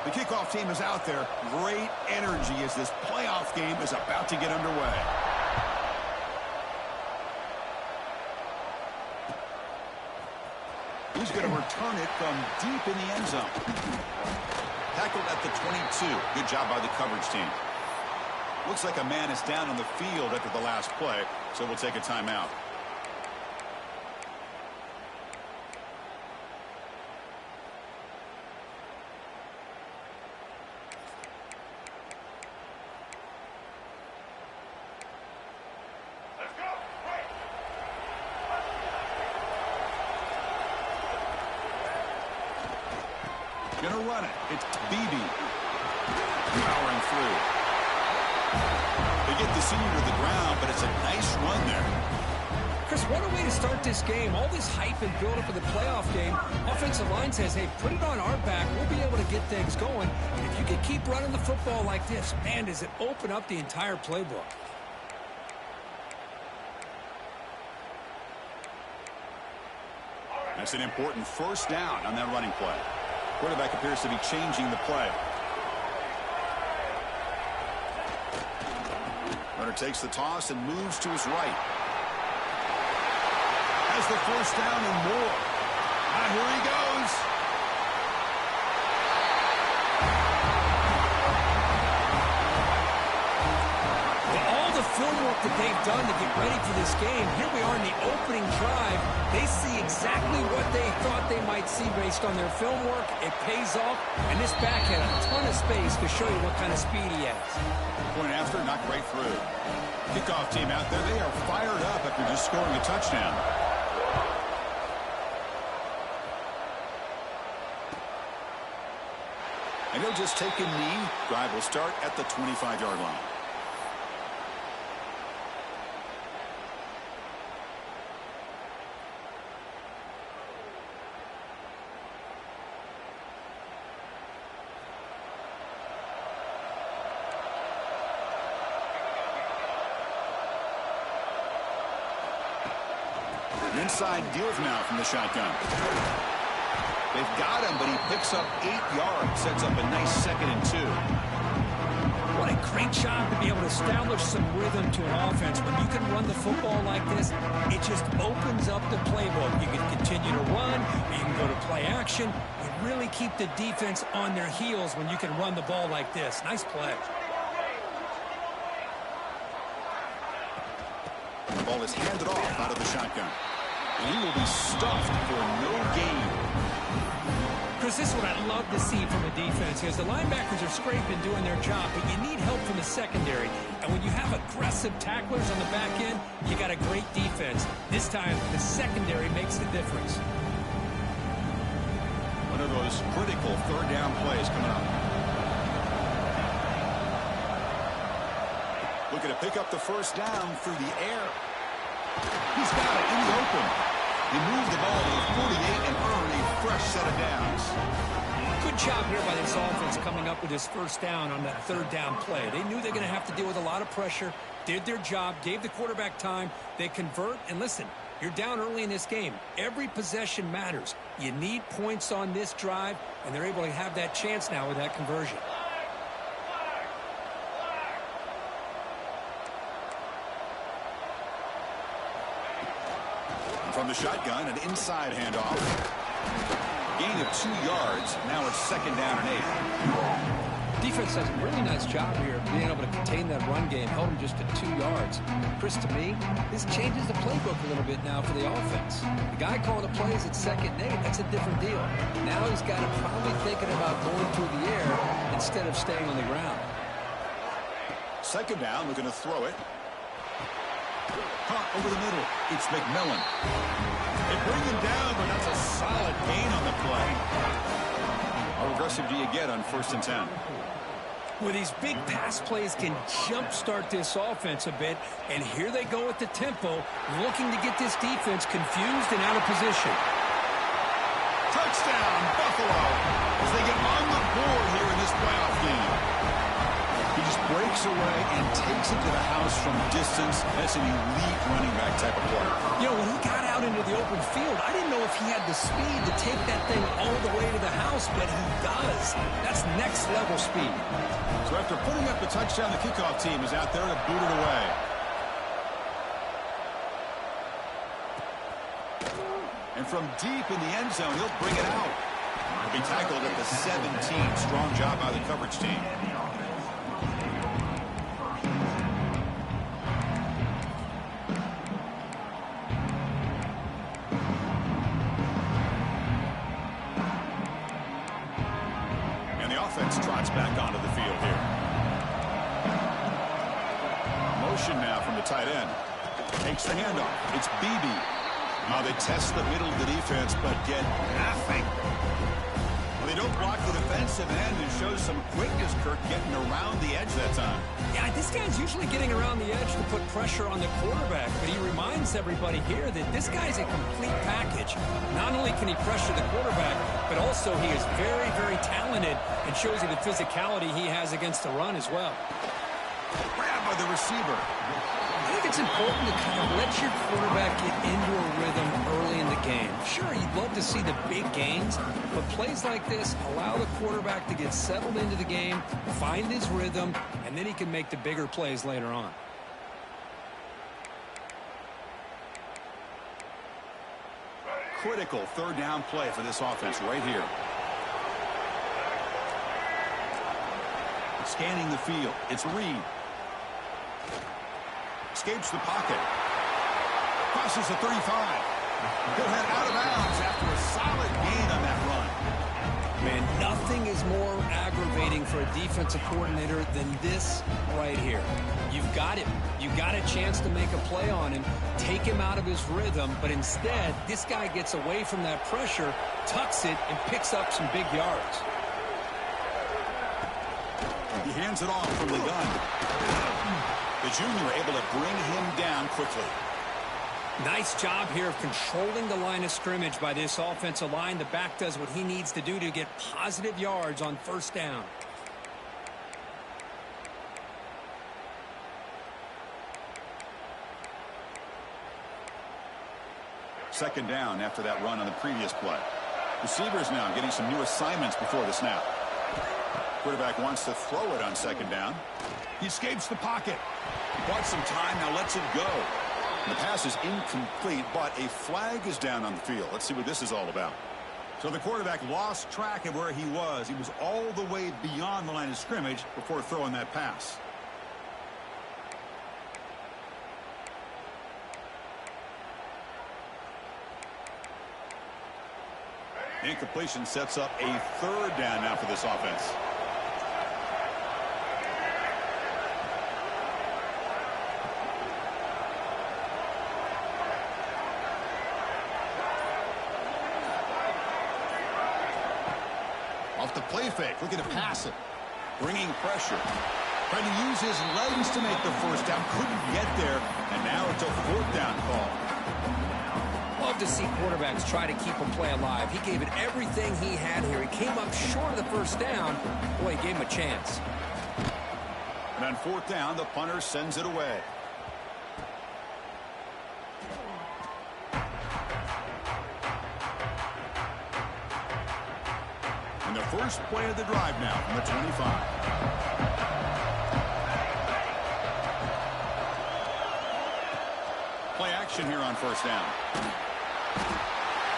The kickoff team is out there. Great energy as this playoff game is about to get underway. He's going to return it from deep in the end zone. Tackled at the 22. Good job by the coverage team. Looks like a man is down on the field after the last play, so we'll take a timeout. Gonna run it. It's BB. Powering through. They get the senior to the ground, but it's a nice run there. Chris, what a way to start this game. All this hype and build up of the playoff game. Offensive line says, hey, put it on our back. We'll be able to get things going. And if you can keep running the football like this, man, does it open up the entire playbook. That's an important first down on that running play. Quarterback appears to be changing the play. Runner takes the toss and moves to his right. Has the first down and more. Here he goes. All the film work that they've done to get ready for this game, here we are in the opening drive. They see exactly what they thought they might see based on their film work. It pays off, and this back had a ton of space to show you what kind of speed he has. Point after, knocked right through. Kickoff team out there, they are fired up after just scoring a touchdown. And he'll just take a knee. Drive will start at the 25-yard line. Inside deals now from the shotgun. They've got him, but he picks up 8 yards, sets up a nice 2nd and 2. What a great job to be able to establish some rhythm to an offense. When you can run the football like this, it just opens up the playbook. You can continue to run, you can go to play action. You really keep the defense on their heels when you can run the ball like this. Nice play. The ball is handed off out of the shotgun. And he will be stuffed for no gain. Chris, this is what I love to see from a defense is the linebackers are scraping, doing their job, but you need help from the secondary. And when you have aggressive tacklers on the back end, you got a great defense. This time, the secondary makes the difference. One of those critical third down plays coming up. Looking to pick up the first down through the air. He's got it in the open. He moved the ball to the 48 and earned a fresh set of downs. Good job here by this offense coming up with his first down on that third down play. They knew they're going to have to deal with a lot of pressure, did their job, gave the quarterback time. They convert, and listen, you're down early in this game. Every possession matters. You need points on this drive, and they're able to have that chance now with that conversion. From the shotgun, an inside handoff. Gain of 2 yards. Now it's second down and 8. Defense does a really nice job here of being able to contain that run game. Held him just to 2 yards. Chris, to me, this changes the playbook a little bit now for the offense. The guy calling the plays at second and 8, that's a different deal. Now he's got to probably thinking about going through the air instead of staying on the ground. Second down, looking to throw it. Caught over the middle. It's McMillan. They bring him down, but that's a solid gain on the play. How aggressive do you get on 1st and 10? Well, these big pass plays can jumpstart this offense a bit, and here they go at the tempo, looking to get this defense confused and out of position. Touchdown, Buffalo, as they get on the board here in this playoff game. He just breaks away and takes it to the house from distance. That's an elite running back type of play. You know, when he got out into the open field, I didn't know if he had the speed to take that thing all the way to the house, but he does. That's next level speed. So after putting up the touchdown, the kickoff team is out there to boot it away. And from deep in the end zone, he'll bring it out. He'll be tackled at the 17. Strong job by the coverage team. Trots back onto the field here. Motion now from the tight end. Takes the handoff. It's Beebe. Now they test the middle of the defense, but get nothing. Well, they don't block the defensive end and shows some quickness, Kirk, getting around the edge that time. Yeah, this guy's usually getting around the edge to put pressure on the quarterback, but he reminds everybody here that this guy's a complete package. Not only can he pressure the quarterback, but also he is very, very talented and shows you the physicality he has against the run as well. Grabbed by the receiver. I think it's important to kind of let your quarterback get into a rhythm early in the game. Sure, you'd love to see the big gains, but plays like this allow the quarterback to get settled into the game, find his rhythm, and then he can make the bigger plays later on. Critical third down play for this offense right here. Scanning the field. It's Reed. Escapes the pocket. Crosses the 35. He'll head out of bounds after a solid gain on that run. Man, nothing is more aggravating for a defensive coordinator than this right here. You've got him. You got a chance to make a play on him, take him out of his rhythm, but instead, this guy gets away from that pressure, tucks it, and picks up some big yards. He hands it off from the gun. The junior able to bring him down quickly. Nice job here of controlling the line of scrimmage by this offensive line. The back does what he needs to do to get positive yards on first down. Second down after that run on the previous play. Receivers now getting some new assignments before the snap. Quarterback wants to throw it on second down. He escapes the pocket. He bought some time, now lets it go. And the pass is incomplete, but a flag is down on the field. Let's see what this is all about. So the quarterback lost track of where he was. He was all the way beyond the line of scrimmage before throwing that pass. Incompletion sets up a third down now for this offense. Off the play fake, looking to pass it. Bringing pressure. Trying to use his legs to make the first down. Couldn't get there, and now it's a fourth down call. Love to see quarterbacks try to keep a play alive. He gave it everything he had here. He came up short of the first down. Boy, he gave him a chance. And on fourth down, the punter sends it away. And the first play of the drive now from the 25. Play action here on first down.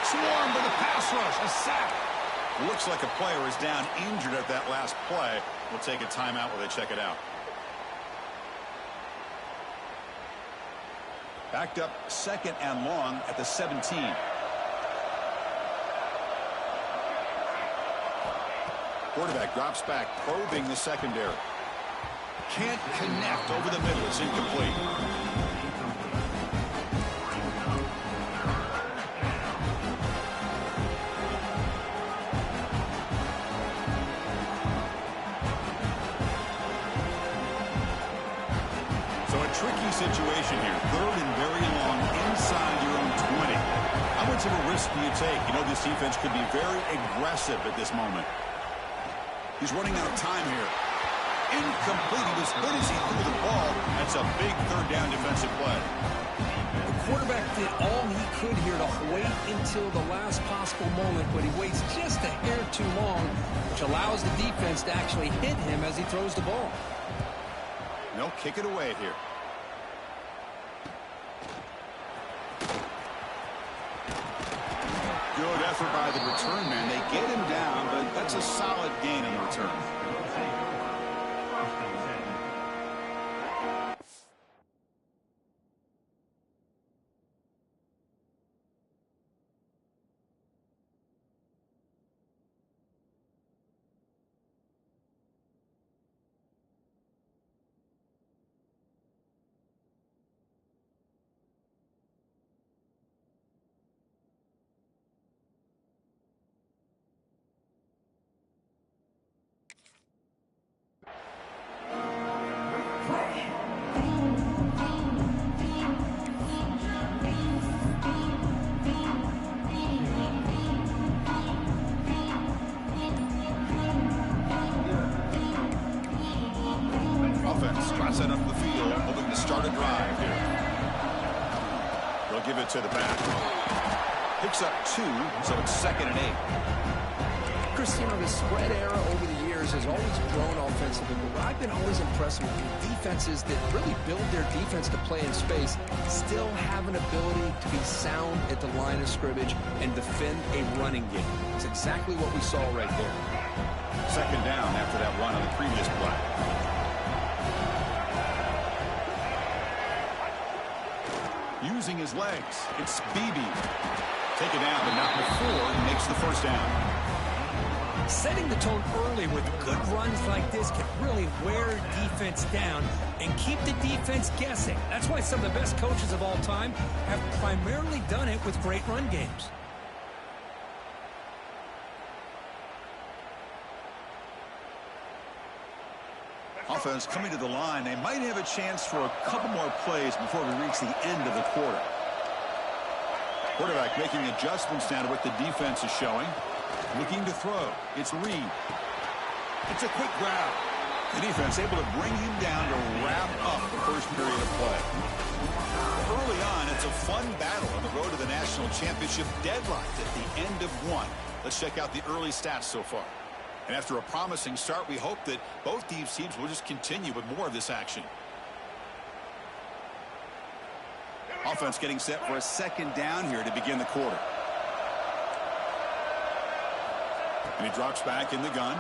Swarmed by the pass rush. A sack. Looks like a player is down injured at that last play. We'll take a timeout while they check it out. Backed up second and long at the 17. Quarterback drops back, probing the secondary. Can't connect over the middle. It's incomplete. Tricky situation here. Third and very long inside your own 20. How much of a risk do you take? You know, this defense could be very aggressive at this moment. He's running out of time here. Incomplete. He was good as he threw the ball. That's a big third down defensive play. The quarterback did all he could here to wait until the last possible moment, but he waits just a hair too long, which allows the defense to actually hit him as he throws the ball. They'll kick it away here. Good effort by the return man. They get him down, but that's a solid gain in the return. Set up the field, hoping to start a drive here. They'll give it to the back. Picks up 2, so it's 2nd and 8. Chris, you know, the spread era over the years has always grown offensively, but what I've been always impressed with defenses that really build their defense to play in space still have an ability to be sound at the line of scrimmage and defend a running game. It's exactly what we saw right there. 2nd down after that run on the previous play. Using his legs, it's Beebe. Take it down, but not before he makes the first down. Setting the tone early with good runs like this can really wear defense down and keep the defense guessing. That's why some of the best coaches of all time have primarily done it with great run games. Offense coming to the line. They might have a chance for a couple more plays before we reach the end of the quarter. Quarterback making adjustments now to what the defense is showing. Looking to throw. It's Reed. It's a quick grab. The defense able to bring him down to wrap up the first period of play. Early on, it's a fun battle on the road to the national championship, deadlocked at the end of one. Let's check out the early stats so far. And after a promising start, we hope that both these teams will just continue with more of this action. Offense getting set for a 2nd down here to begin the quarter. And he drops back in the gun.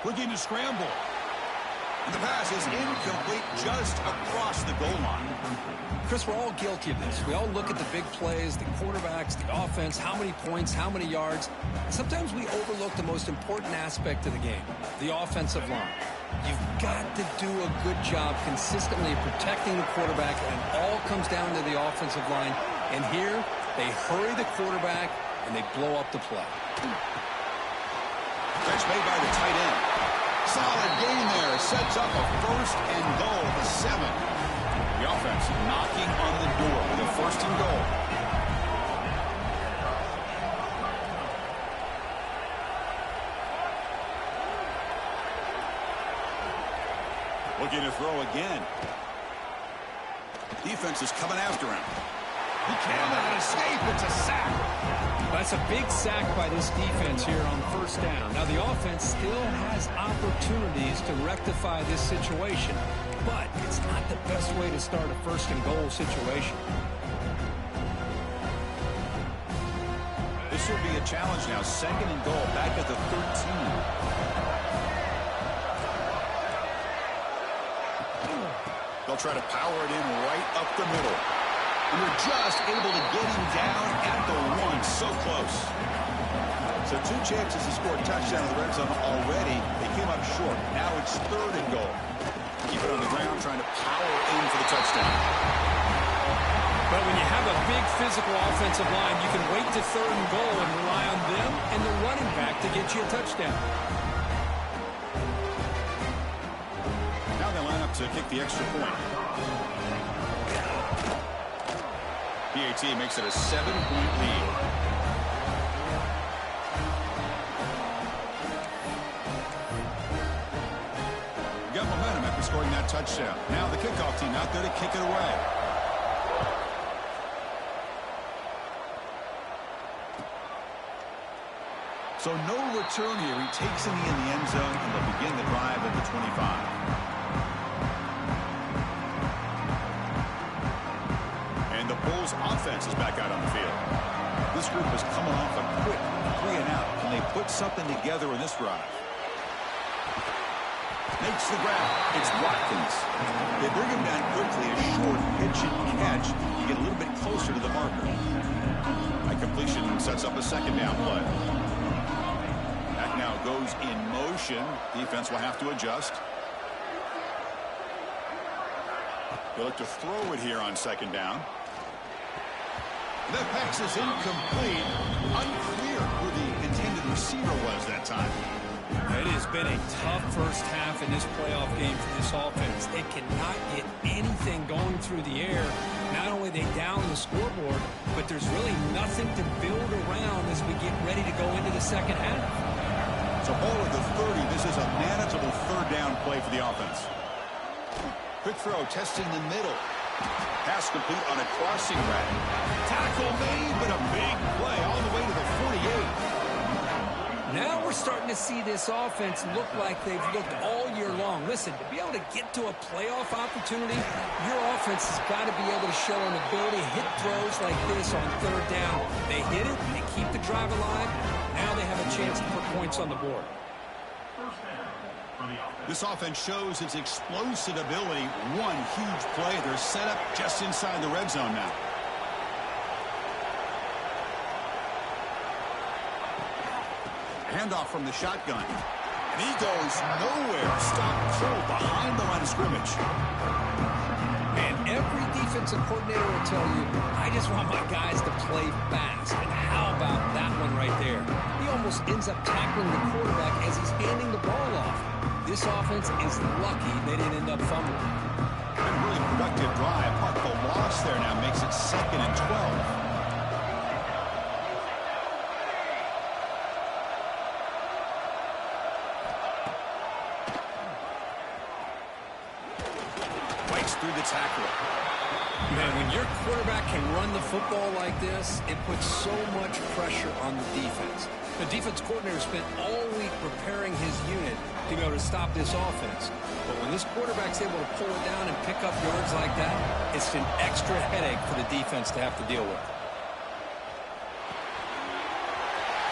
Looking to scramble. And the pass is incomplete just across the goal line. Chris, we're all guilty of this. We all look at the big plays, the quarterbacks, the offense, how many points, how many yards. Sometimes we overlook the most important aspect of the game, the offensive line. You've got to do a good job consistently protecting the quarterback, and it all comes down to the offensive line. And here, they hurry the quarterback, and they blow up the play. Catch made by the tight end. Solid gain there. Sets up a 1st and goal at the 7. The offense knocking on the door with a 1st and goal. Looking to throw again. Defense is coming after him. He cannot escape. It's a sack. That's a big sack by this defense here on 1st down. Now, the offense still has opportunities to rectify this situation, but it's not the best way to start a 1st and goal situation. This will be a challenge now. 2nd and goal back at the 13. They'll try to power it in right up the middle. And they're just able to get him down at the 1. So close. So 2 chances to score a touchdown in the red zone already. They came up short. Now it's 3rd and goal. Keep it on the ground, trying to power in for the touchdown. But when you have a big physical offensive line, you can wait to 3rd and goal and rely on them and the running back to get you a touchdown. Now they line up to kick the extra point. PAT makes it a 7-point lead. Got momentum after scoring that touchdown. Now the kickoff team out there to kick it away. So no return here. He takes it in the end zone, and they'll begin the drive at the 25. The Bulls offense is back out on the field. This group is coming off a quick 3 and out. Can they put something together in this drive? Makes the grab. It's Watkins. They bring him down quickly. A short pitch and catch to get a little bit closer to the marker. That completion sets up a 2nd down play. That now goes in motion. Defense will have to adjust. They look to throw it here on 2nd down. The pass is incomplete. Unclear who the intended receiver was that time. It has been a tough 1st half in this playoff game for this offense. They cannot get anything going through the air. Not only are they down the scoreboard, but there's really nothing to build around as we get ready to go into the 2nd half. So ball at the 30. This is a manageable 3rd down play for the offense. Quick throw, testing the middle. Pass complete on a crossing route. Tackle made, but a big play all the way to the 48. Now we're starting to see this offense look like they've looked all year long. Listen, to be able to get to a playoff opportunity, your offense has got to be able to show an ability to hit throws like this on 3rd down. They hit it, they keep the drive alive. Now they have a chance to put points on the board. This offense shows its explosive ability. One huge play. They're set up just inside the red zone now. Handoff from the shotgun. And he goes nowhere. Stop cold behind the line of scrimmage. And every defensive coordinator will tell you, I just want my guys to play fast. And how about that one right there? He almost ends up tackling the quarterback as he's handing the ball off. This offense is lucky they didn't end up fumbling. And a really productive drive. But the loss there now makes it 2nd and 12. Through the tackle. Man, when your quarterback can run the football like this, it puts so much pressure on the defense. The defense coordinator spent all week preparing his unit to be able to stop this offense. But when this quarterback's able to pull it down and pick up yards like that, it's an extra headache for the defense to have to deal with.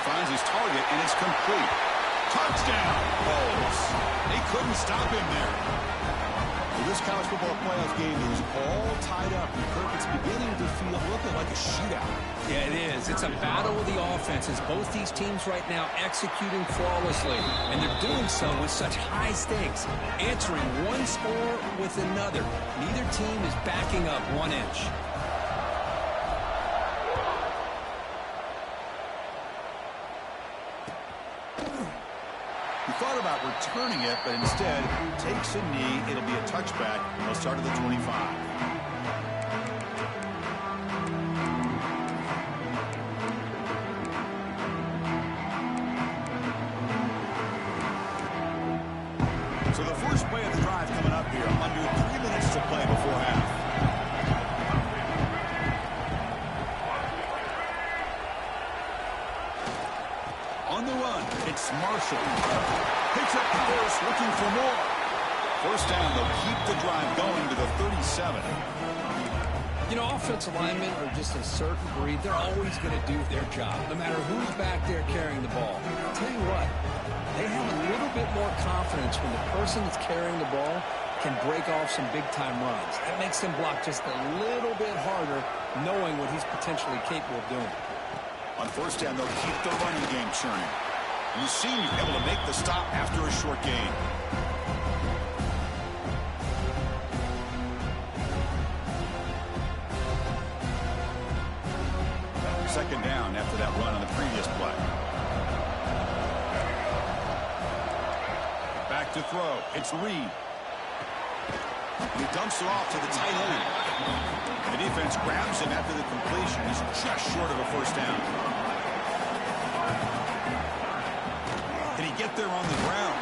Finds his target, and it's complete. Touchdown. Bulls. They couldn't stop him there. Well, this college football playoff game is all tied up. And Kirk, it's beginning to feel a little bit like a shootout. Yeah, it is. It's a battle of the offenses. Both these teams right now executing flawlessly, and they're doing so with such high stakes, answering one score with another. Neither team is backing up 1 inch. He thought about returning it, but instead takes a knee. It'll be a touchback. They'll start at the 25. So the first play of the drive coming up here. Under 3 minutes to play before half. On the run, it's Marshall. Picks up the first, looking for more. First down, they'll keep the drive going to the 37. You know, offensive linemen are just a certain breed. They're always going to do their job, no matter who's back there carrying the ball. I'll tell you what, they have a little bit more confidence when the person that's carrying the ball can break off some big-time runs. That makes them block just a little bit harder, knowing what he's potentially capable of doing. On first down, they'll keep the running game churning. And the senior able to make the stop after a short gain. Second down after that run on the previous play. Back to throw. It's Reed. And he dumps it off to the tight end. The defense grabs him after the completion. He's just short of a first down. Can he get there on the ground?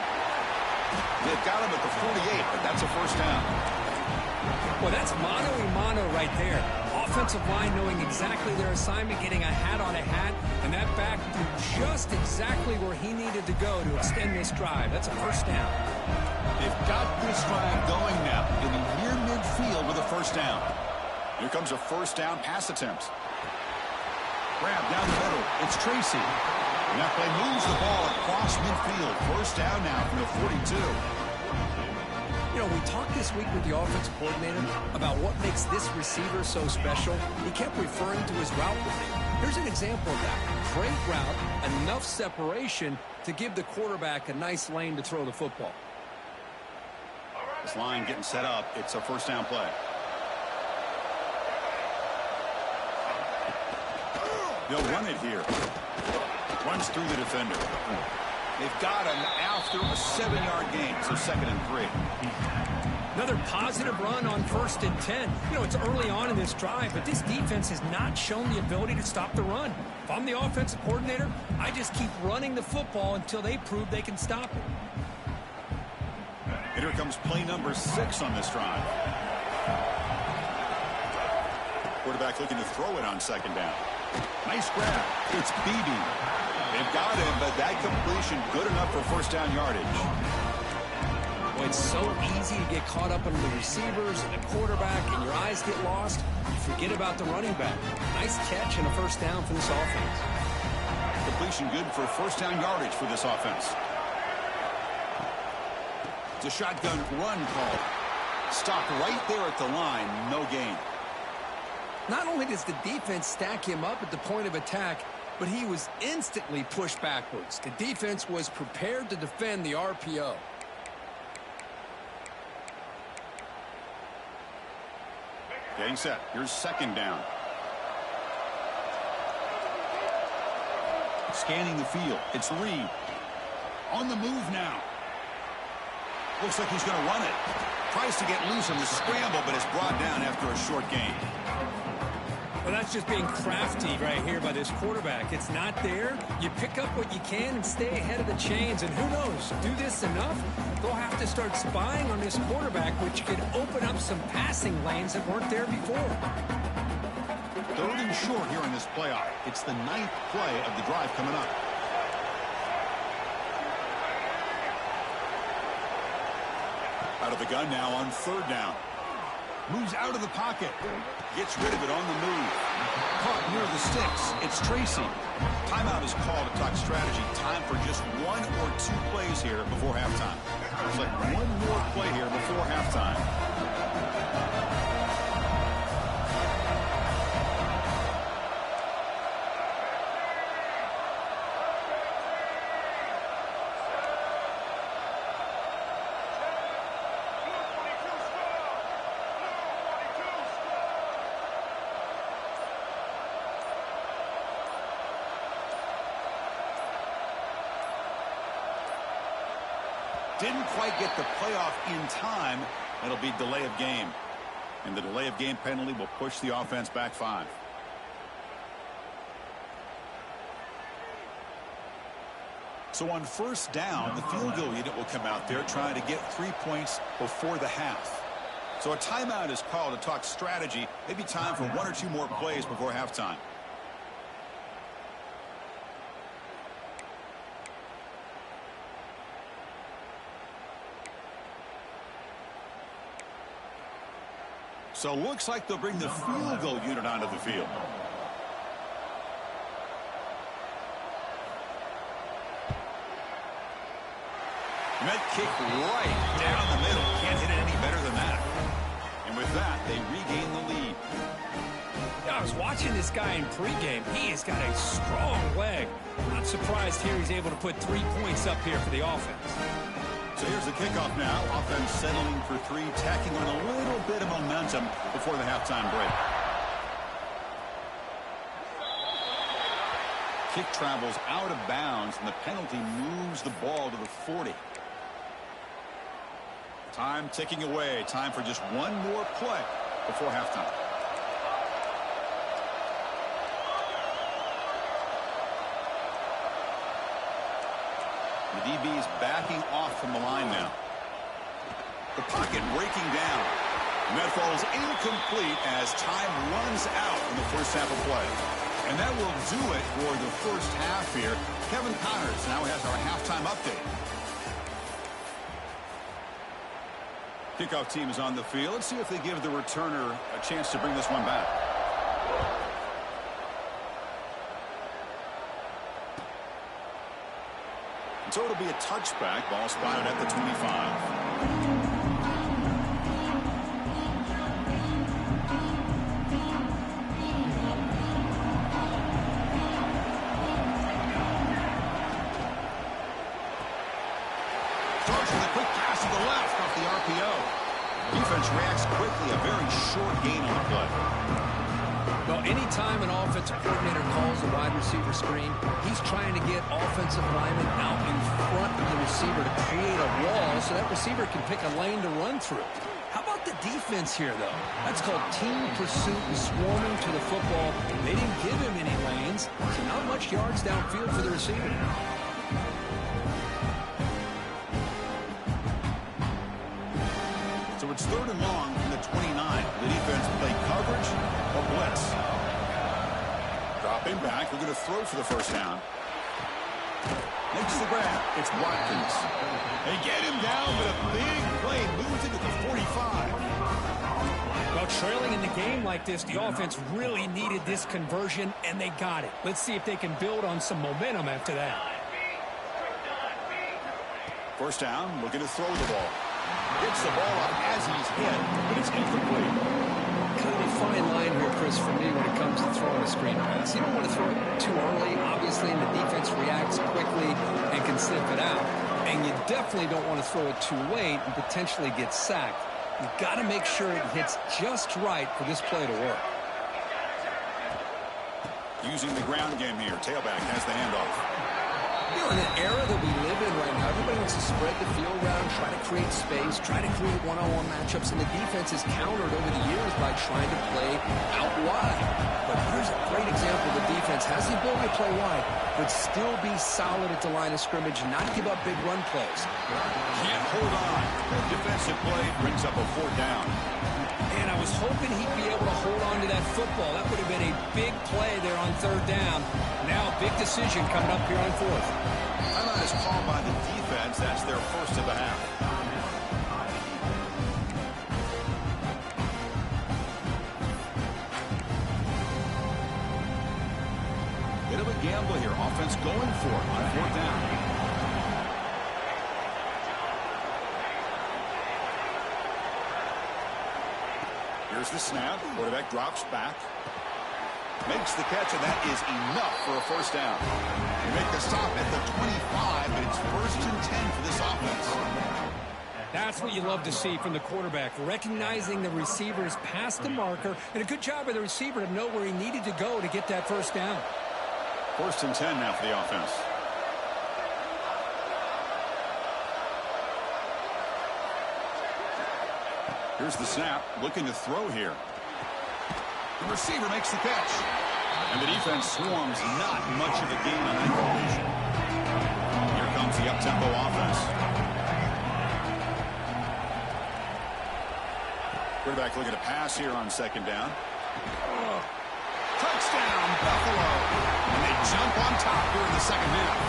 They've got him at the 48, but that's a first down. Well, that's mano-a-mano right there. Offensive line knowing exactly their assignment, getting a hat on a hat, and that back threw just exactly where he needed to go to extend this drive. That's a first down. They've got this drive going now in the near midfield with a first down. Here comes a first down pass attempt. Grab down the middle. It's Tracy. And that play moves the ball across midfield. First down now from the 42. You know, we talked this week with the offensive coordinator about what makes this receiver so special. He kept referring to his route running. Here's an example of that. Great route, enough separation to give the quarterback a nice lane to throw the football. This line getting set up. It's a first down play. They'll run it here. Runs through the defender. They've got him after a 7-yard gain, so 2nd and 3. Another positive run on 1st and 10. You know, it's early on in this drive, but this defense has not shown the ability to stop the run. If I'm the offensive coordinator, I just keep running the football until they prove they can stop it. And here comes play number 6 on this drive. Quarterback looking to throw it on 2nd down. Nice grab. It's Beebe. They've got him, but that completion good enough for first down yardage. Well, it's so easy to get caught up in the receivers and the quarterback, and your eyes get lost. You forget about the running back. Nice catch and a first down for this offense. Completion good for first down yardage for this offense. It's a shotgun run call. Stopped right there at the line. No gain. Not only does the defense stack him up at the point of attack, but he was instantly pushed backwards. The defense was prepared to defend the RPO. Getting set. Here's 2nd down. Scanning the field. It's Reed. On the move now. Looks like he's going to run it. Tries to get loose on the scramble, but is brought down after a short gain. Well, that's just being crafty right here by this quarterback. It's not there. You pick up what you can and stay ahead of the chains. And who knows, do this enough, they'll have to start spying on this quarterback, which could open up some passing lanes that weren't there before. 3rd and short here in this playoff. It's the 9th play of the drive coming up. Out of the gun now on 3rd down. Moves out of the pocket. Gets rid of it on the move. Caught near the sticks. It's Tracy. Timeout is called to talk strategy. Time for just 1 or 2 plays here before halftime. Looks like one more play here before halftime. Didn't quite get the playoff in time. It'll be delay of game. And the delay of game penalty will push the offense back 5. So on first down, the field goal unit will come out there trying to get 3 points before the half. So a timeout is called to talk strategy. Maybe time for 1 or 2 more plays before halftime. So looks like they'll bring the field goal unit onto the field. Met kick right down the middle. Can't hit it any better than that. And with that, they regain the lead. Yeah, I was watching this guy in pregame. He has got a strong leg. Not surprised here he's able to put 3 points up here for the offense. So here's the kickoff now. Offense settling for 3, tacking on a little bit of momentum before the halftime break. Kick travels out of bounds, and the penalty moves the ball to the 40. Time ticking away. Time for just 1 more play before halftime. The DB is backing off from the line now. The pocket breaking down. And that falls incomplete as time runs out in the first half of play. And that will do it for the first half here. Kevin Connors now has our halftime update. Kickoff team is on the field. Let's see if they give the returner a chance to bring this one back. So it'll be a touchback. Ball spotted at the 25. Defense reacts quickly. A very short gain on the play. Well, anytime an offensive coordinator calls a wide receiver screen, he's trying to get offensive linemen out in front of the receiver to create a wall so that receiver can pick a lane to run through. How about the defense here, though? That's called team pursuit and swarming to the football. They didn't give him any lanes, so not much yards downfield for the receiver. So it's 3rd and long from the 29. The defense play coverage or blitz. Dropping back. We're going to throw for the first down. Makes the grab. It's Watkins. They get him down, but a big play moves into the 45. Well, trailing in the game like this, the offense really needed this conversion, and they got it. Let's see if they can build on some momentum after that. First down, looking to throw the ball. Gets the ball up as he's hit, but it's incomplete. Kind of a fine line here, Chris, for me when it comes to throwing a screen pass. You don't want to throw it too early, obviously, and the defense reacts quickly and can sniff it out. And you definitely don't want to throw it too late and potentially get sacked. You've got to make sure it hits just right for this play to work. Using the ground game here. Tailback has the handoff. You know, in the era that we live in right now, everybody wants to spread the field around, try to create space, try to create one-on-one matchups, and the defense is countered over the years by trying to play out wide. But here's a great example. The defense has the ability to play wide, but still be solid at the line of scrimmage and not give up big run plays. Can't hold on. The defensive play brings up a 4th down. And I was hoping he'd be able to hold on to that football. That would have been a big play there on 3rd down. Now a big decision coming up here on 4th. Timeout is called by the defense. That's their first of the half. gamble here. Offense going for it on 4th down. Here's the snap. Quarterback drops back. Makes the catch, and that is enough for a 1st down. They make the stop at the 25, but it's 1st and 10 for this offense. That's what you love to see from the quarterback, recognizing the receiver's past the marker, and a good job by the receiver to know where he needed to go to get that 1st down. 1st and 10 now for the offense. Here's the snap, looking to throw here. The receiver makes the catch. And the defense swarms, not much of a gain on that completion. Here comes the up-tempo offense. Quarterback looking to pass here on 2nd down. Touchdown, Buffalo. And they jump on top here in the 2nd half.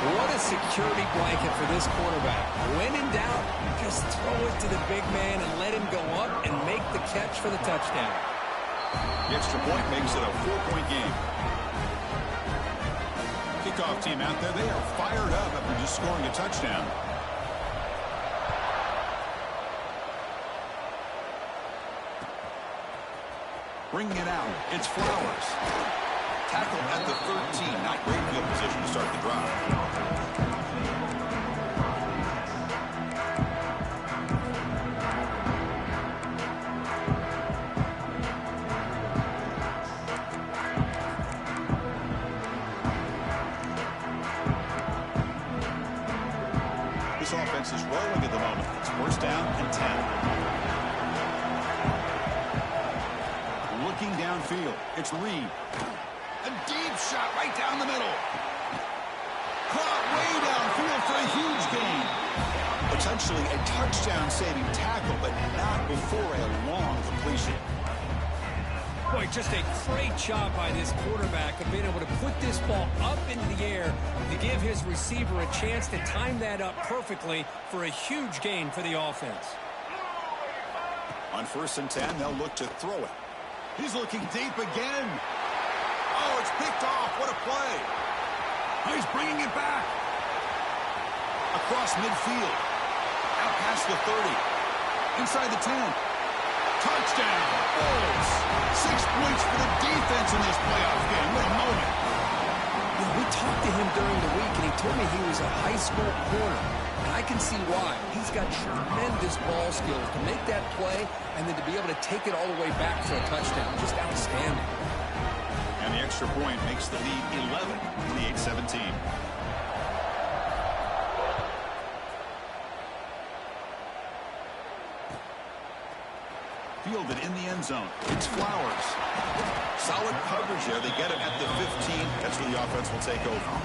What a security blanket for this quarterback. When in doubt, just throw it to the big man and let him go up and make the catch for the touchdown. The extra point makes it a 4-point game. Kickoff team out there, they are fired up after just scoring a touchdown. Bringing it out, it's Flowers. Tackle at the 13. Not great field position to start the drive. This offense is rolling at the moment. It's 1st down and 10. Looking downfield, it's Reed. A deep shot right down the middle. Caught way downfield for a huge gain. Potentially a touchdown-saving tackle, but not before a long completion. Boy, just a great job by this quarterback of being able to put this ball up into the air to give his receiver a chance to time that up perfectly for a huge gain for the offense. On 1st and 10, they'll look to throw it. He's looking deep again. Oh, it's picked off. What a play. Oh, he's bringing it back. Across midfield. Out past the 30. Inside the 10. Touchdown. Bulls. 6 points for the defense in this playoff game. What a moment. You know, we talked to him during the week, and he told me he was a high school corner. And I can see why. He's got tremendous ball skills to make that play and then to be able to take it all the way back for a touchdown. Just outstanding. And the extra point makes the lead 11, 28-17. Fielded in the end zone. It's Flowers. Solid coverage there. They get it at the 15. That's where the offense will take over.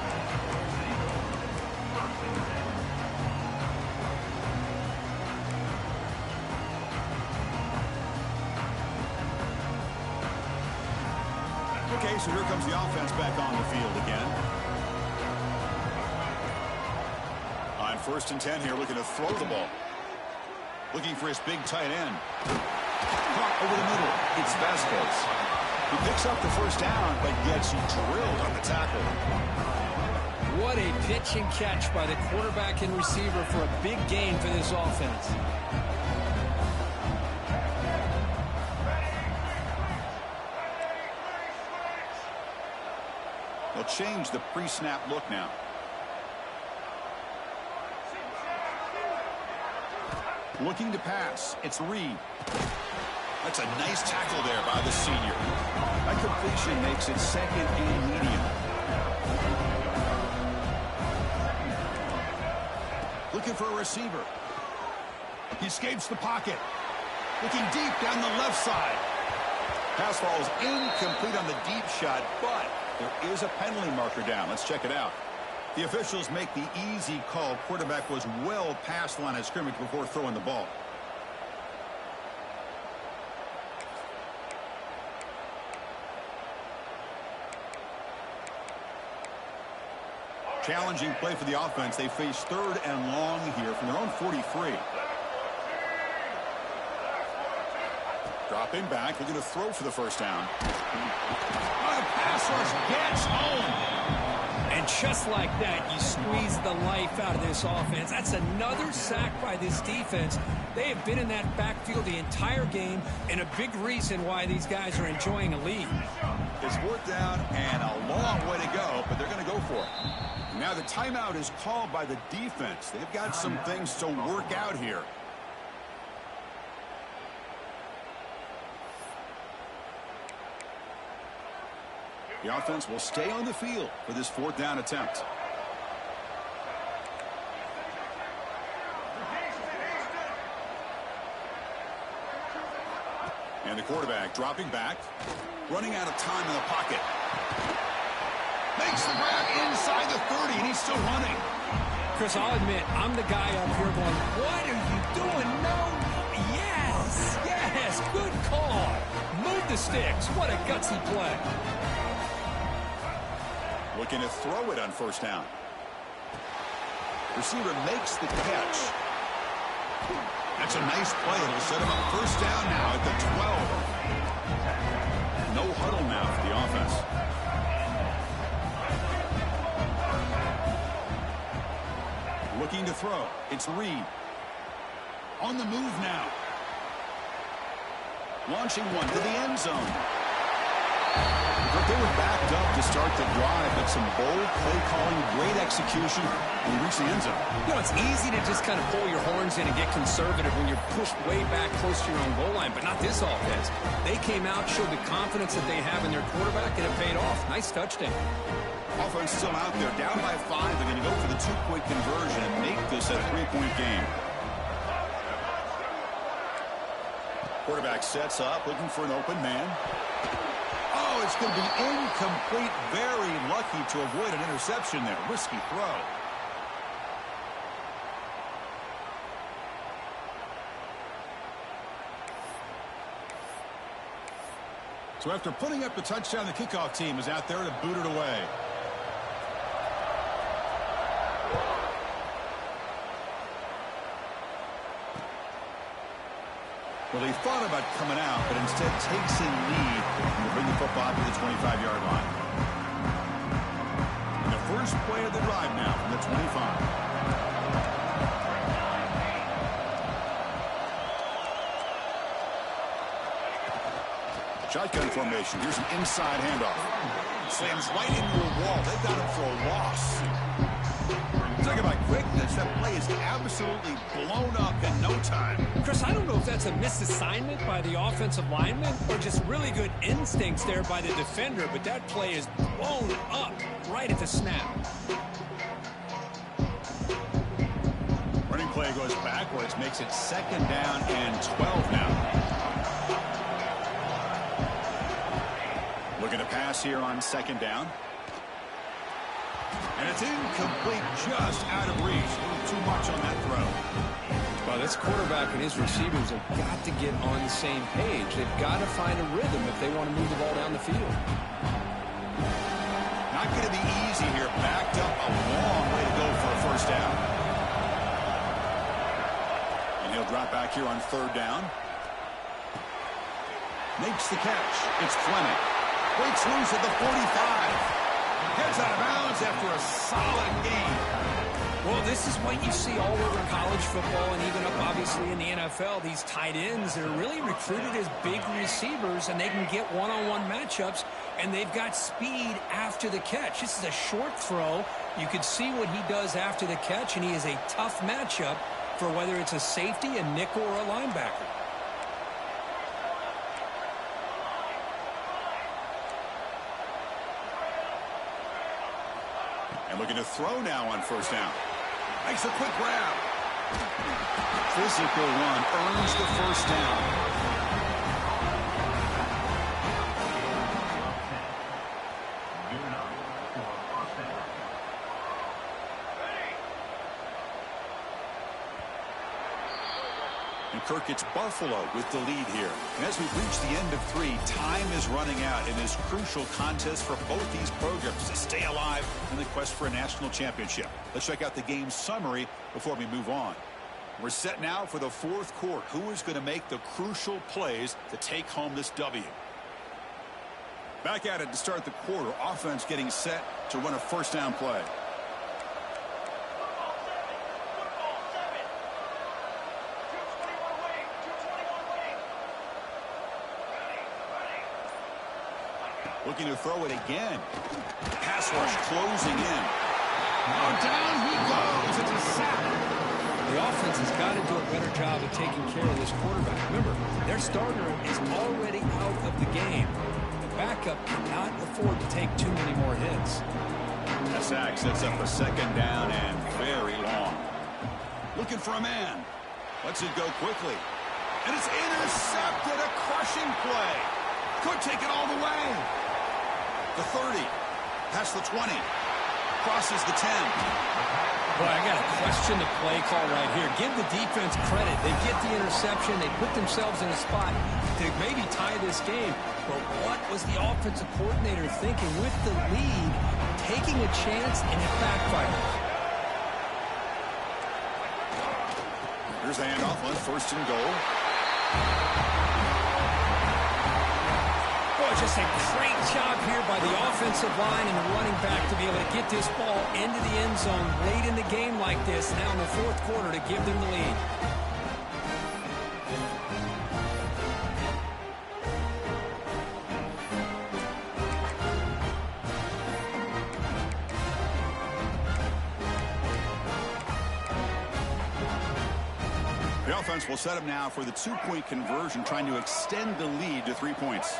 Okay, so here comes the offense back on the field again. On 1st and 10 here, looking to throw the ball. Looking for his big tight end. Caught over the middle. It's Vasquez. He picks up the 1st down, but gets drilled on the tackle. What a pitch and catch by the quarterback and receiver for a big gain for this offense. They'll change the pre-snap look now. Looking to pass. It's Reed. That's a nice tackle there by the senior. That completion makes it 2nd and medium. Looking for a receiver. He escapes the pocket. Looking deep down the left side. Pass falls incomplete on the deep shot, but there is a penalty marker down. Let's check it out. The officials make the easy call. Quarterback was well past the line of scrimmage before throwing the ball. Challenging play for the offense. They face 3rd and long here from their own 43. Dropping back. They're going to throw for the 1st down. On a pass rush gets home. And just like that, you squeeze the life out of this offense. That's another sack by this defense. They have been in that backfield the entire game, and a big reason why these guys are enjoying a lead. It's fourth down and a long way to go, but they're going to go for it. Now the timeout is called by the defense. They've got some things to work out here. The offense will stay on the field for this fourth down attempt. And the quarterback dropping back, running out of time in the pocket. Makes the grab inside the 30, and he's still running. Chris, I'll admit, I'm the guy up here going, what are you doing? No. Yes, good call. Move the sticks. What a gutsy play. Looking to throw it on first down. Receiver makes the catch. That's a nice play. It'll set him up first down now at the 12. No huddle now for the offense. Looking to throw. It's Reed. On the move now. Launching one to the end zone. But they were backed up to start the drive, but some bold play calling, great execution, and he reached the end zone. You know, it's easy to just kind of pull your horns in and get conservative when you're pushed way back close to your own goal line, but not this offense. They came out, showed the confidence that they have in their quarterback, and it paid off. Nice touchdown. Offense still out there, down by 5. They're going to go for the 2-point conversion and make this a 3-point game. Quarterback sets up, looking for an open man. Oh, it's going to be incomplete. Very lucky to avoid an interception there. Risky throw. So after putting up the touchdown, the kickoff team is out there to boot it away. Well, he thought about coming out, but instead takes a lead and will bring the football to the 25-yard line. And the first play of the drive now from the 25. Shotgun formation. Here's an inside handoff. Slams right into a wall. They've got him for a loss. Talking about quickness, that play is absolutely blown up in no time. Chris, I don't know if that's a misassignment by the offensive lineman or just really good instincts there by the defender, but that play is blown up right at the snap. Running play goes backwards, makes it second down and 12 now. Looking to pass here on second down. And it's incomplete, just out of reach. A little too much on that throw. Well, this quarterback and his receivers have got to get on the same page. They've got to find a rhythm if they want to move the ball down the field. Not going to be easy here. Backed up a long way to go for a first down. And he'll drop back here on third down. Makes the catch. It's Fleming. Breaks loose at the 45. Gets out of bounds after a solid game. Well, this is what you see all over college football and even up, obviously, in the NFL. These tight ends that are really recruited as big receivers, and they can get one-on-one matchups, and they've got speed after the catch. This is a short throw. You can see what he does after the catch, and he is a tough matchup for whether it's a safety, a nickel, or a linebacker. And looking to throw now on first down. Makes a quick grab. Physical run earns the first down. And Kirk, it's Buffalo with the lead here. And as we've reached the end of 3, time is running out in this crucial contest for both these programs to stay alive in the quest for a national championship. Let's check out the game summary before we move on. We're set now for the fourth quarter. Who is going to make the crucial plays to take home this W? Back at it to start the quarter. Offense getting set to run a first down play. Looking to throw it again. Pass rush closing in. Oh, down he goes. It's a sack. The offense has got to do a better job of taking care of this quarterback. Remember, their starter is already out of the game. The backup cannot afford to take too many more hits. A sack sets up a second down and very long. Looking for a man. Lets it go quickly. And it's intercepted. A crushing play. Could take it all the way. The 30. Past the 20. Crosses the 10. Boy, I got to question the play call right here. Give the defense credit. They get the interception. They put themselves in a spot to maybe tie this game. But what was the offensive coordinator thinking with the lead, taking a chance, and it backfired? Here's the handoff on first and goal. Boy, just a great job here by the offensive line and the running back to be able to get this ball into the end zone late in the game like this, now in the fourth quarter, to give them the lead. The offense will set up now for the two-point conversion, trying to extend the lead to 3 points.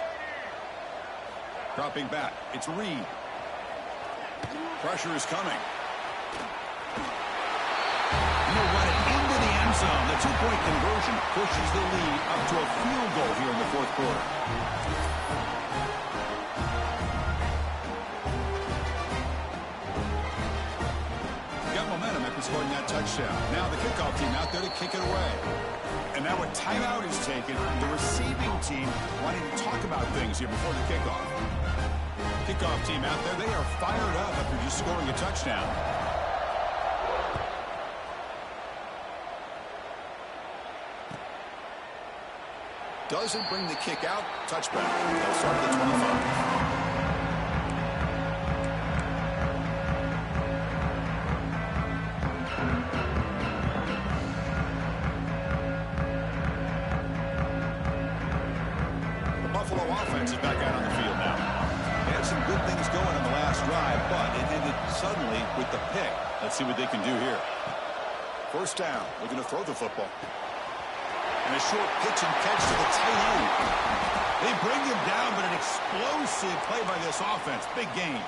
Dropping back, it's Reed. Pressure is coming. And they'll run it into the end zone. The two-point conversion pushes the lead up to a field goal here in the fourth quarter. Got momentum after scoring that touchdown. Now the kickoff team out there to kick it away. And now a timeout is taken. The receiving team wanting to talk about things here before the kickoff. Kickoff team out there, they are fired up after just scoring a touchdown. Doesn't bring the kick out. Touchback. They'll start at the 25. Offense is back out on the field now. They had some good things going on the last drive, but it ended suddenly with the pick. Let's see what they can do here. First down, looking to throw the football. And a short pitch and catch to the tight end. They bring him down, but an explosive play by this offense. Big game.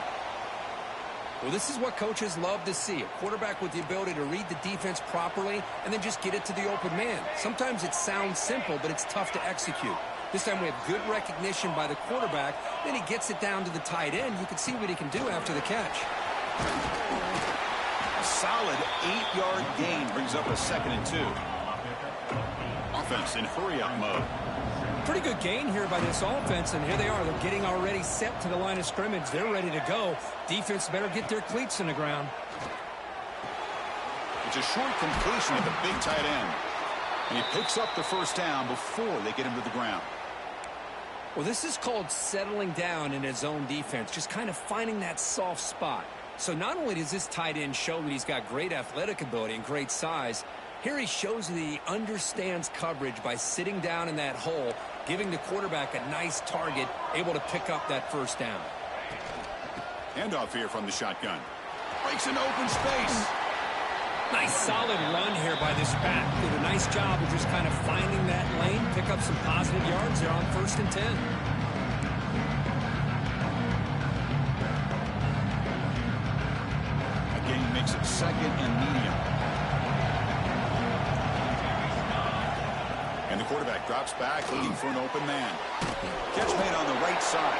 Well, this is what coaches love to see. A quarterback with the ability to read the defense properly and then just get it to the open man. Sometimes it sounds simple, but it's tough to execute. This time we have good recognition by the quarterback. Then he gets it down to the tight end. You can see what he can do after the catch. A solid 8-yard gain brings up a 2nd and 2. Offense in hurry-up mode. Pretty good gain here by this offense, and here they are. They're getting already set to the line of scrimmage. They're ready to go. Defense better get their cleats in the ground. It's a short completion at the big tight end. And he picks up the first down before they get him to the ground. Well, this is called settling down in his own defense, just kind of finding that soft spot. So not only does this tight end show that he's got great athletic ability and great size, here he shows that he understands coverage by sitting down in that hole, giving the quarterback a nice target, able to pick up that first down. Handoff here from the shotgun. Breaks into open space. Nice solid run here by this back. Did a nice job of just kind of finding that lane, pick up some positive yards there on 1st and 10. Again, makes it 2nd and medium. And the quarterback drops back, looking for an open man. Catch made on the right side.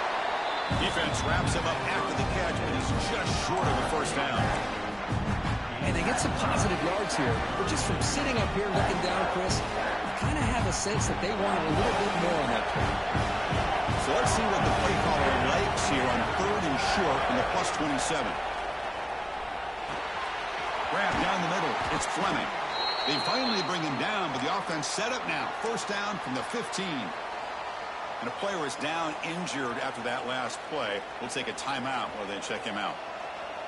Defense wraps him up after the catch, but he's just short of the first down. And they get some positive yards here, but just from sitting up here looking down, Chris, you kind of have a sense that they wanted a little bit more on that play. So let's see what the play caller likes here on 3rd and short from the +27. Grab down the middle. It's Fleming. They finally bring him down, but the offense set up now. First down from the 15. And a player is down injured after that last play. We'll take a timeout while they check him out.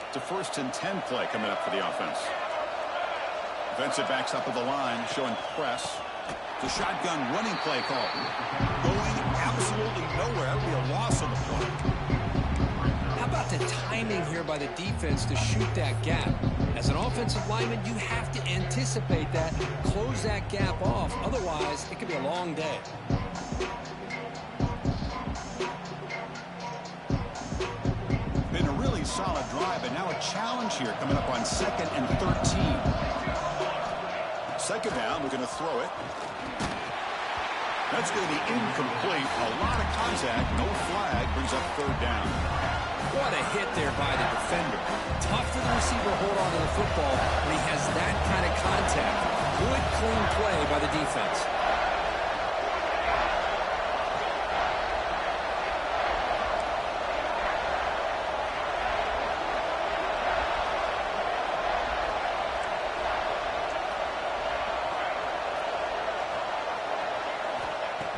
It's a 1st and 10 play coming up for the offense. Defensive backs up at the line, showing press. The shotgun running play call. Going absolutely nowhere. It'll be a loss on the play. How about the timing here by the defense to shoot that gap? As an offensive lineman, you have to anticipate that, close that gap off. Otherwise, it could be a long day. Been a really solid drive, but now a challenge here coming up on 2nd and 13. 2nd down, we're going to throw it. That's going to be incomplete. A lot of contact, no flag, brings up 3rd down. What a hit there by the defender. Tough for the receiver to hold on to the football when he has that kind of contact. Good, clean play by the defense.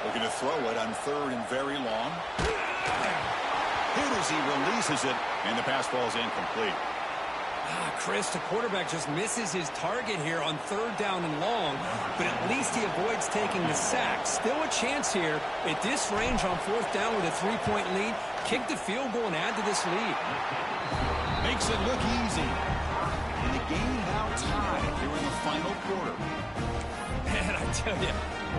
Looking to throw it on 3rd and very long. Hit as he releases it, and the pass ball is incomplete. Chris, the quarterback just misses his target here on 3rd down and long, but at least he avoids taking the sack. Still a chance here at this range on 4th down with a 3-point lead. Kick the field goal and add to this lead. Makes it look easy. And the game now tied here in the final quarter. Man, I tell you,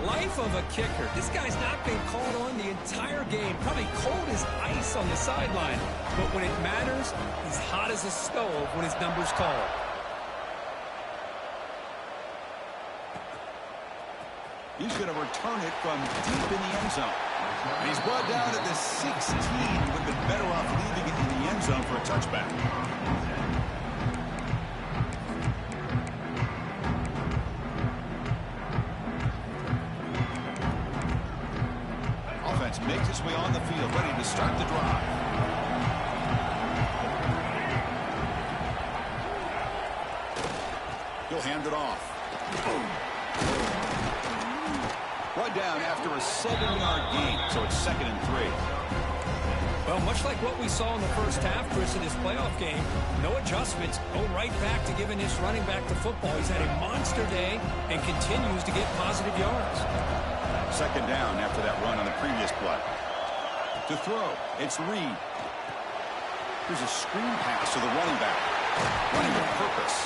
life of a kicker. This guy's not been called on the entire game. Probably cold as ice on the sideline. But when it matters, he's hot as a stove when his number's called. He's going to return it from deep in the end zone. And he's brought down at the 16. Would have been better off leaving it in the end zone for a touchback. Offense makes its way on the field, ready to start the drive. He'll hand it off. Brought down after a 7-yard gain, so it's 2nd and 3. Well, much like what we saw in the first half, Chris, in this playoff game, no adjustments. Go right back to giving this running back the football. He's had a monster day and continues to get positive yards. 2nd down after that run on the previous play. To throw, it's Reed. Here's a screen pass to the running back. Running with purpose.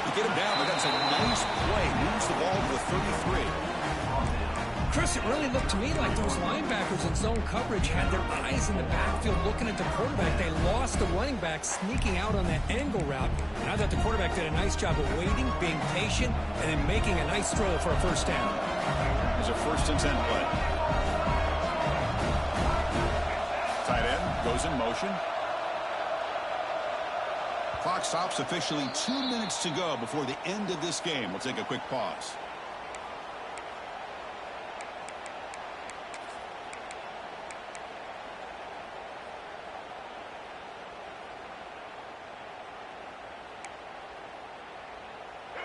You get him down, but that's a nice play. Moves the ball to the 33. Chris, it really looked to me like those linebackers in zone coverage had their eyes in the backfield looking at the quarterback. They lost the running back sneaking out on that angle route. And I thought the quarterback did a nice job of waiting, being patient, and then making a nice throw for a 1st down. There's a 1st and 10 play. Tight end goes in motion. Clock stops officially 2 minutes to go before the end of this game. We'll take a quick pause.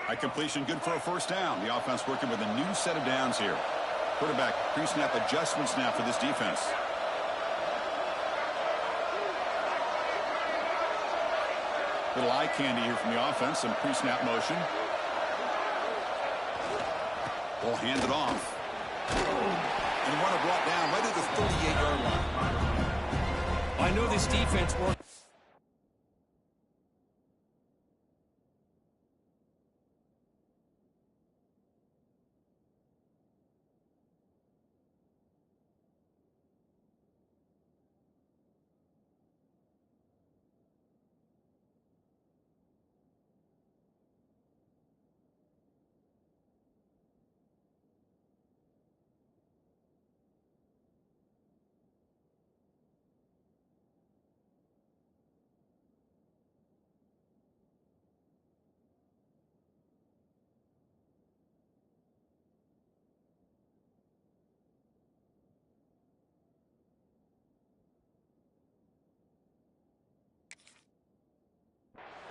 High completion, good for a 1st down. The offense working with a new set of downs here. Quarterback pre-snap adjustments now for this defense. Little eye candy here from the offense. Some pre-snap motion. Ball handed off. And the runner brought down right at the 38-yard line. I know this defense worked.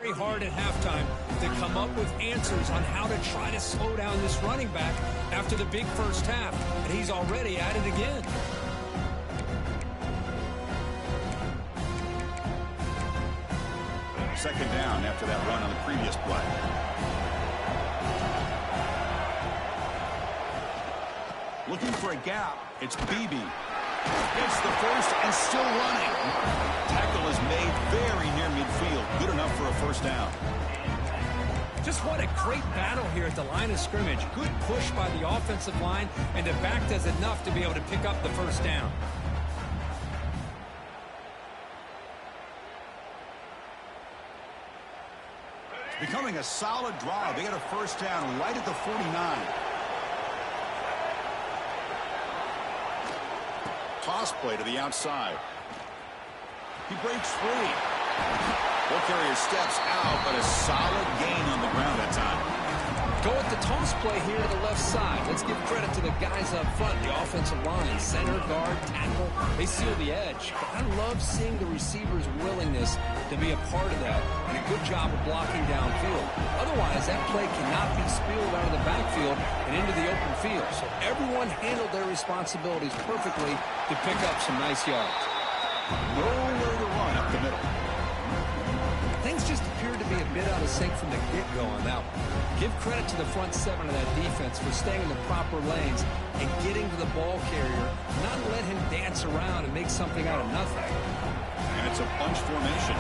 very hard at halftime to come up with answers on how to try to slow down this running back after the big first half, and he's already at it again. Second down after that run on the previous play. Looking for a gap. It's Beebe. It's the first and still running. Tackle is made very near midfield. Good enough for a first down. Just what a great battle here at the line of scrimmage. Good push by the offensive line, and the back does enough to be able to pick up the first down. Becoming a solid drive. They got a first down right at the 49. Toss play to the outside. He breaks free. Ball carrier steps out, but a solid gain on the ground that time. Go with the toss play here to the left side. Let's give credit to the guys up front, the offensive line, center, guard, tackle. They seal the edge. But I love seeing the receiver's willingness to be a part of that, and a good job of blocking downfield. Otherwise, that play cannot be spilled out of the backfield and into the open field. So everyone handled their responsibilities perfectly to pick up some nice yards. Nowhere to run up the middle. Things just appeared to be a bit out of sync from the get-go on that one. Give credit to the front seven of that defense for staying in the proper lanes and getting to the ball carrier, not let him dance around and make something out of nothing. And it's a bunch formation.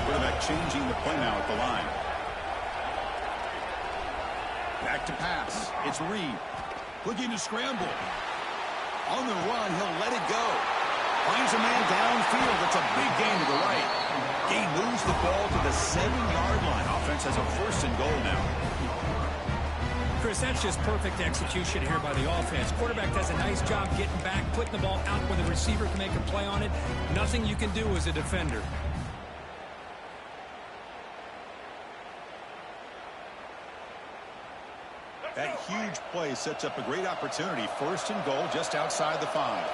Quarterback changing the play now at the line. Back to pass. It's Reed. Looking to scramble. On the run, he'll let it go. Finds a man downfield. That's a big gain to the right. He moves the ball to the 7-yard line. Offense has a first and goal now. Chris, that's just perfect execution here by the offense. Quarterback does a nice job getting back, putting the ball out where the receiver can make a play on it. Nothing you can do as a defender. That huge play sets up a great opportunity. First and goal just outside the 5.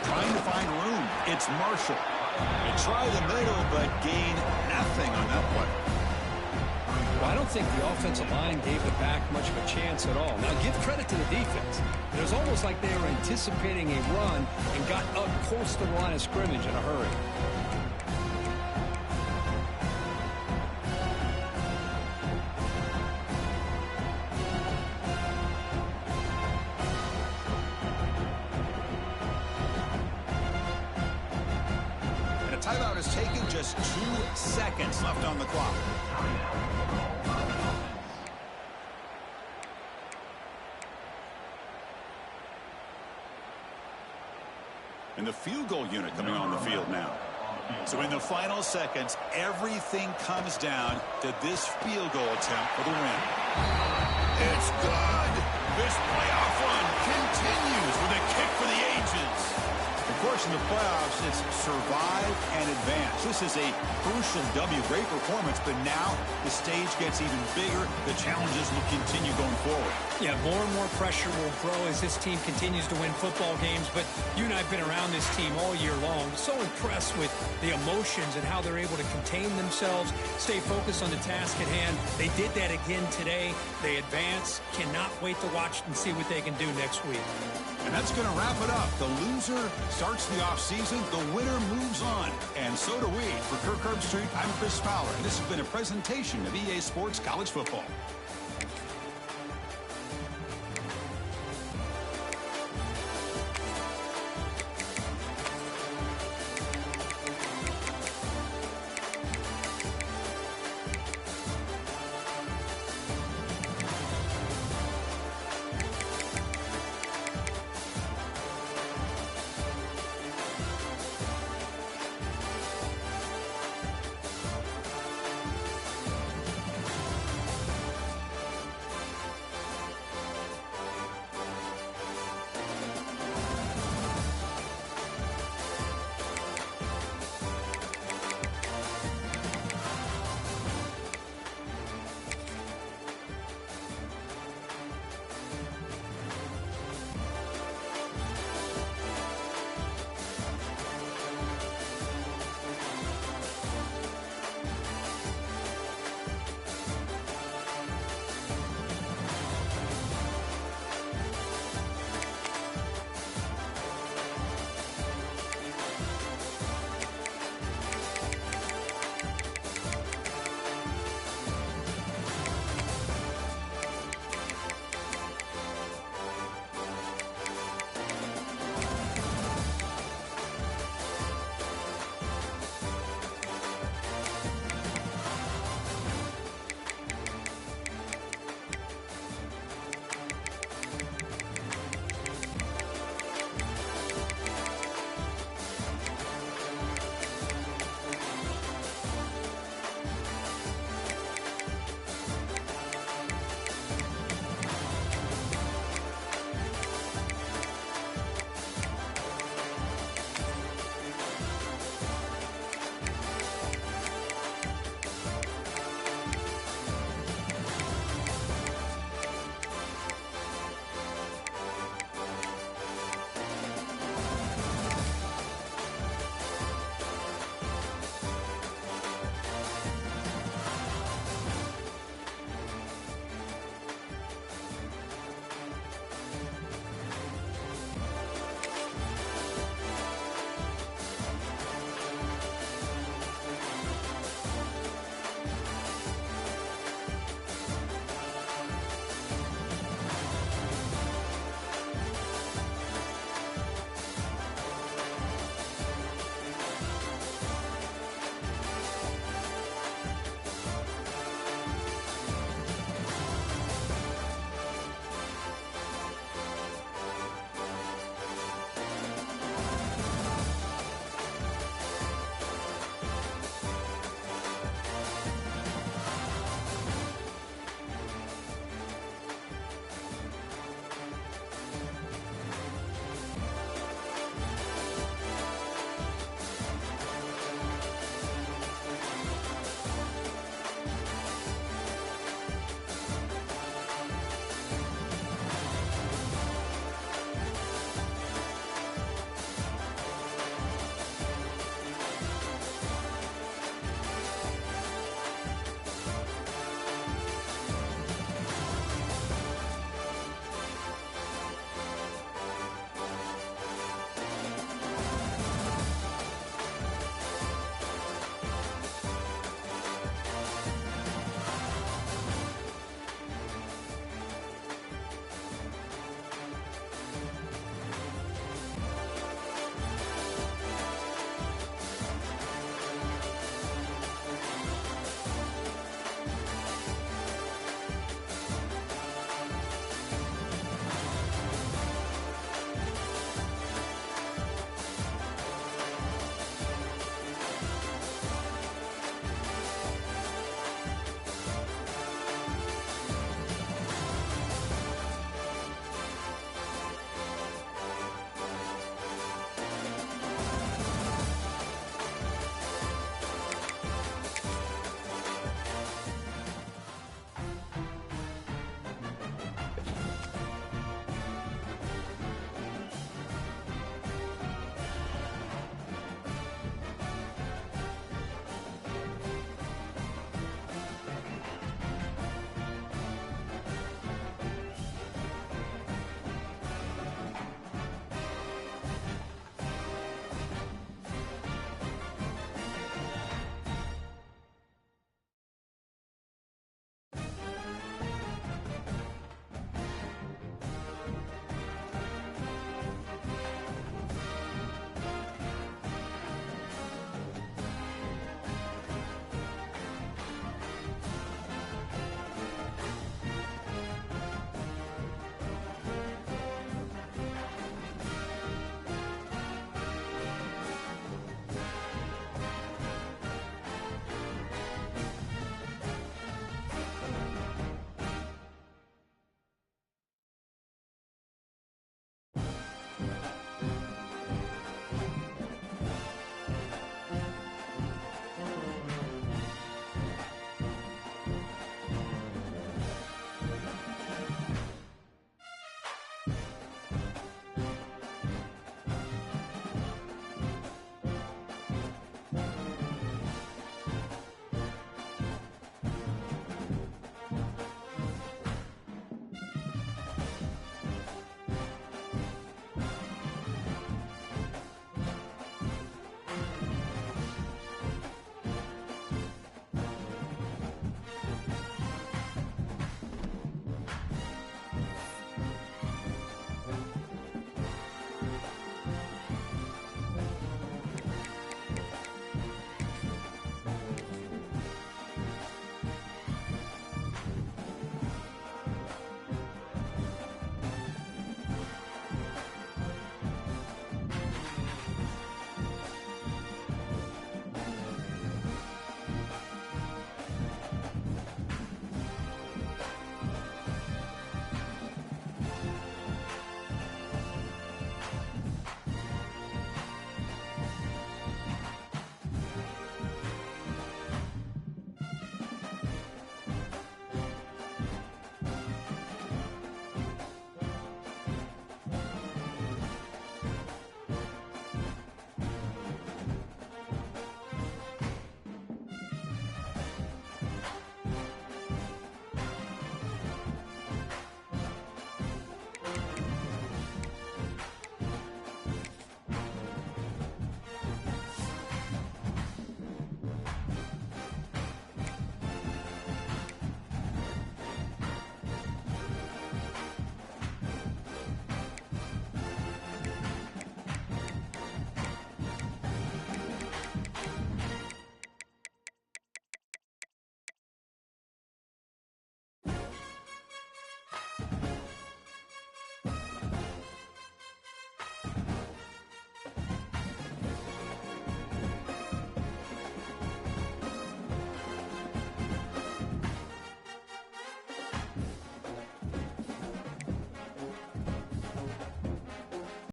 Trying to find room. It's Marshall. They try the middle, but gain nothing on that play. Well, I don't think the offensive line gave the back much of a chance at all. Now, give credit to the defense. It was almost like they were anticipating a run and got up close to the line of scrimmage in a hurry. Timeout is taken. Just 2 seconds left on the clock. And the field goal unit coming on the field now. So in the final seconds, everything comes down to this field goal attempt for the win. It's good. This playoff run continues with a kick for the ages. Of course, in the playoffs, it's survive and advance. This is a crucial W. Great performance, but now the stage gets even bigger. The challenges will continue going forward. Yeah, more and more pressure will grow as this team continues to win football games, but you and I have been around this team all year long. So impressed with the emotions and how they're able to contain themselves, stay focused on the task at hand. They did that again today. They advance. Cannot wait to watch and see what they can do next week. And that's going to wrap it up. The loser starts the offseason. The winner moves on. And so do we. For Kirk Herbstreit, I'm Chris Fowler. And this has been a presentation of EA Sports College Football.